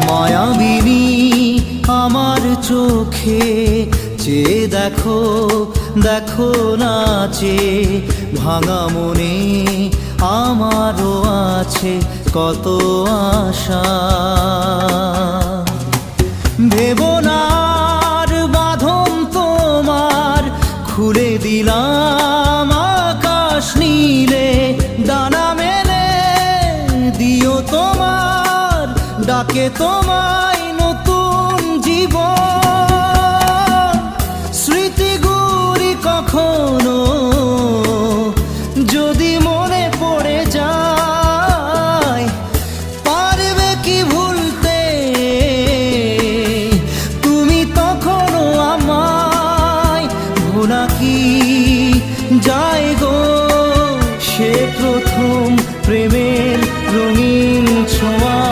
মায়াবিনী আমার চোখে চেয়ে দেখো, দেখো নাচে ভাঙা মনে আমারও আছে কত আশা। ভেবনার বাঁধন তোমার খুলে দিলাম আকাশ নীলে, ডানা মেলে দিও তোমার ডাকে তোমায় নতুন জীবন। স্মৃতিগুলি কখনো যদি মনে পড়ে যায়, পারবে কি